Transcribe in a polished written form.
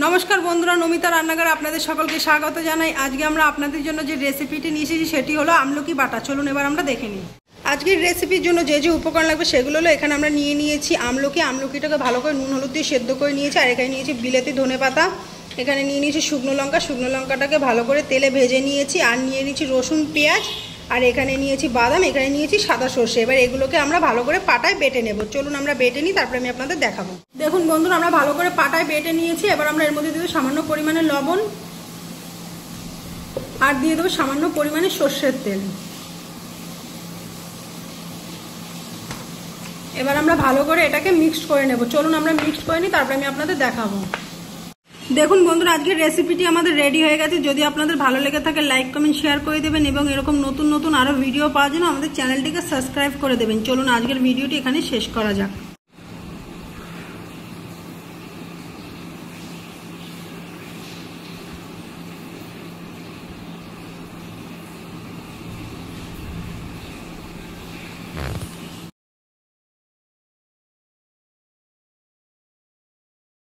নমস্কার বন্ধুরা, নমিতা রান্নাঘরে আপনাদের সকলকে স্বাগত জানাই। আজকে আমরা আপনাদের জন্য যে রেসিপিটি নিয়ে এসেছি সেটি হলো আমলকি বাটা। চলুন এবার আমরা দেখে নিই। আজকের রেসিপির জন্য যে যে উপকরণ লাগবে সেগুলো হলো, এখানে আমরা নিয়ে নিয়েছি আমলকিটাকে ভালো করে নুন হলুদ দিয়ে সেদ্ধ করে নিয়েছি। আর এখানে নিয়েছি বিলেতি ধনেপাতা, এখানে নিয়ে নিয়েছি শুকনো লঙ্কাটাকে ভালো করে তেলে ভেজে নিয়েছি। আর নিয়ে নিয়েছি রসুন পেঁয়াজ, আর এখানে নিয়েছি বাদাম, এখানে নিয়েছি সাদা সর্ষে। এবার এগুলোকে আমরা ভালো করে পাটায় বেটে নেব। চলুন আমরা বেটে নিই, তারপরে আমি আপনাদের দেখাবো। দেখুন বন্ধুরা, আমরা ভালো করে পাটায় বেটে নিয়েছি। এবার আমরা এর মধ্যে দিয়ে দেবো সামান্য পরিমাণে লবণ, আর দিয়ে দেবো সামান্য পরিমাণে সর্ষের তেল। এবার আমরা ভালো করে এটাকে মিক্সড করে নেব। চলুন আমরা মিক্সড করে নিই, তারপরে আমি আপনাদের দেখাবো। দেখুন বন্ধুরা, আজকের রেসিপিটি আমাদের রেডি হয়ে গেছে। যদি আপনাদের ভালো লেগে থাকে লাইক কমেন্ট শেয়ার করে দেবেন, এবং এরকম নতুন নতুন আরও ভিডিও পাওয়ার জন্য আমাদের চ্যানেলটিকে সাবস্ক্রাইব করে দেবেন। চলুন আজকের ভিডিওটি এখানে শেষ করা যাক।